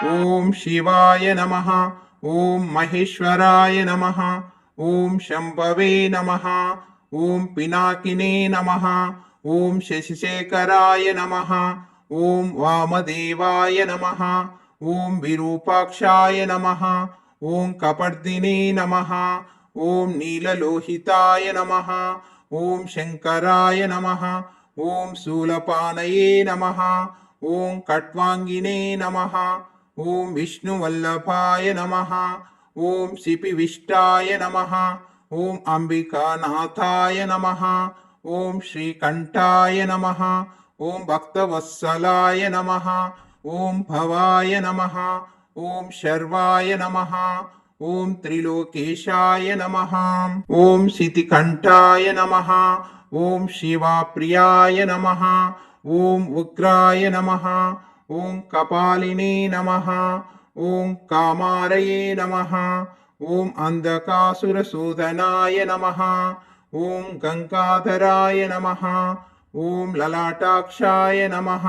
ॐ शिवाय नमः। ॐ महेश्वराय नमः। ॐ शम्भवे नमः। ॐ पिनाकिने नमः। ॐ शशिशेखराय नमः। ॐ वामदेवाय नमः। ॐ विरूपाक्षाय नमः। ॐ कपर्दिने नमः। ॐ नीललोहिताय नमः। ॐ शङ्कराय नमः। ॐ शूलपाणये नमः। ॐ खट्वाङ्गिने नमः। ॐ विष्णुवल्लभाय नमः। ॐ शिपिविष्टाय नमः। ॐ अम्बिकानाथाय नमः। ॐ श्रीकण्ठाय नमः। ॐ भक्तवत्सलाय नमः। ॐ भवाय नमः। ॐ शर्वाय नमः। ॐ त्रिलोकेशाय नमः। ॐ शितिकण्ठाय नमः। ॐ शिवाप्रियाय नमः। ॐ उग्राय नमः। ॐ कपालिने नमः। ॐ कामारये नमः। ॐ अन्धकासुरसूदनाय नमः। ॐ गङ्गाधराय नमः। ॐ ललाटाक्षाय नमः।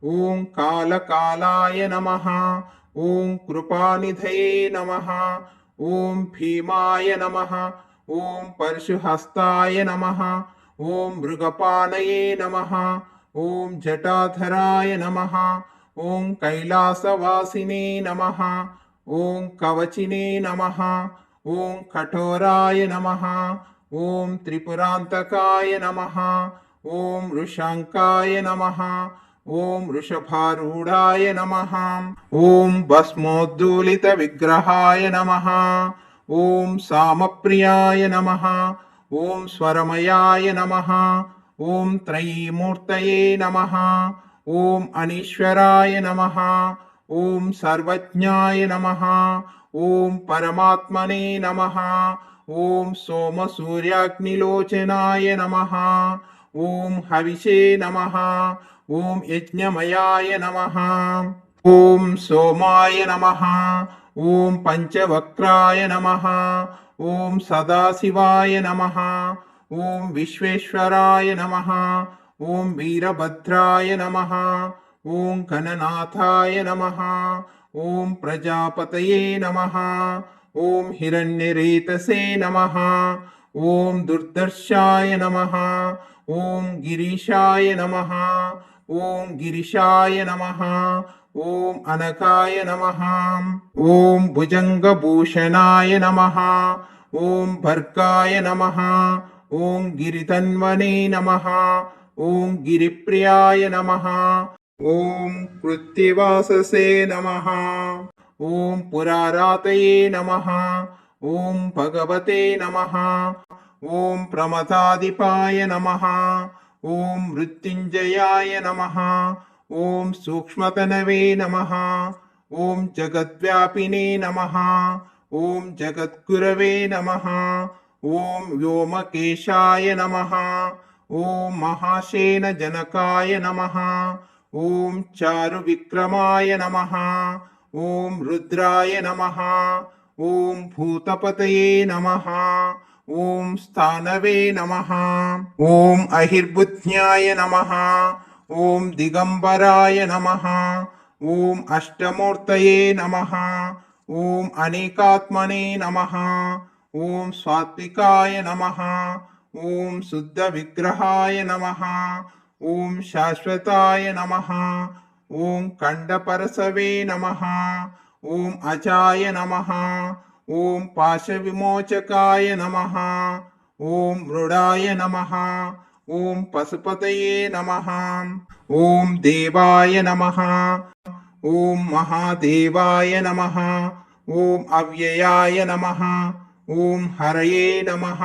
ॐ कालकालाय नमः। ॐ कृपानिधये नमः। ॐ भीमाय नमः। ॐ परशुहस्ताय नमः। ॐ मृगपाणये नमः। ॐ जटाधराय नमः। ॐ कैलासवासिने नमः। ॐ कवचिने नमः। ॐ कठोराय नमः। ॐ त्रिपुरान्तकाय नमः। ॐ वृषाङ्काय नमः। ॐ वृषभारूढाय नमः। ॐ भस्मोद्धूलितविग्रहाय नमः। ॐ सामप्रियाय नमः। ॐ स्वरमयाय नमः। ॐ त्रयीमूर्तये नमः। ॐ अनीश्वराय नमः। ॐ सर्वज्ञाय नमः। ॐ परमात्मने नमः। ॐ सोमसूर्याग्निलोचनाय नमः। ॐ हविषे नमः। ॐ यज्ञमयाय नमः। ॐ सोमाय नमः। ॐ पञ्चवक्त्राय नमः। ॐ सदाशिवाय नमः। ॐ विश्वेश्वराय नमः। ॐ वीरभद्राय नमः। ॐ गणनाथाय नमः। ॐ प्रजापतये नमः। ॐ हिरण्यरेतसे नमः। ॐ दुर्दर्शाय नमः। ॐ गिरीशाय नमः। ॐ गिरिशाय नमः। ॐ अनकाय नमः। ॐ भुजङ्गभूषणाय नमः। ॐ भर्गाय नमः। ॐ गिरितन्वने नमः। ॐ गिरिप्रियाय नमः। ॐ कृत्तिवाससे नमः। ॐ पुरारातये नमः। ॐ भगवते नमः। ॐ प्रमथाधिपाय नमः। ॐ मृत्युञ्जयाय नमः। ॐ सूक्ष्मतनवे नमः। ॐ जगद्व्यापिने नमः। ॐ जगद्गुरवे नमः। ॐ व्योमकेशाय नमः। ॐ महासेनजनकाय नमः। ॐ चारुविक्रमाय नमः। ॐ रुद्राय नमः। ॐ भूतपतये नमः। ॐ स्थानवे नमः। ॐ अहिर्बुद्ध्याय नमः। ॐ दिगम्बराय नमः। ॐ अष्टमूर्तये नमः। ॐ अनेकात्मने नमः। ॐ सात्विकाय नमः। ॐ शुद्धविग्रहाय नमः। ॐ शाश्वताय नमः। ॐ खण्डपरशवे नमः। ॐ अजाय नमः। ॐ पाशविमोचकाय नमः। ॐ मृडाय नमः। ॐ पशुपतये नमः। ॐ देवाय नमः। ॐ महादेवाय नमः। ॐ अव्ययाय नमः। ॐ हरये नमः।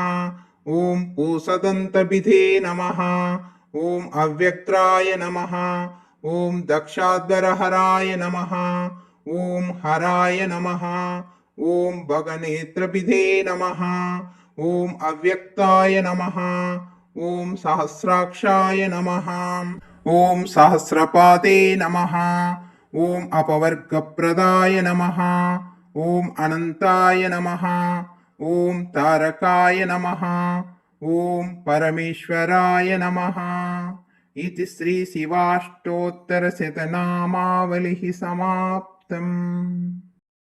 ॐ पूषदन्तविधे नमः। ॐ अव्यक्ताय नमः। ॐ दक्षाध्वरहराय नमः। ॐ हराय नमः। ॐ भगनेत्रविधे नमः। ॐ अव्यक्ताय नमः। ॐ सहस्राक्षाय नमः। ॐ सहस्रपादे नमः। ॐ अपवर्गप्रदाय नमः। ॐ अनन्ताय नमः। ॐ तारकाय नमः। ॐ परमेश्वराय नमः। इति श्रीशिवाष्टोत्तरशतनामावलिः समाप्ता। समाप्तम्.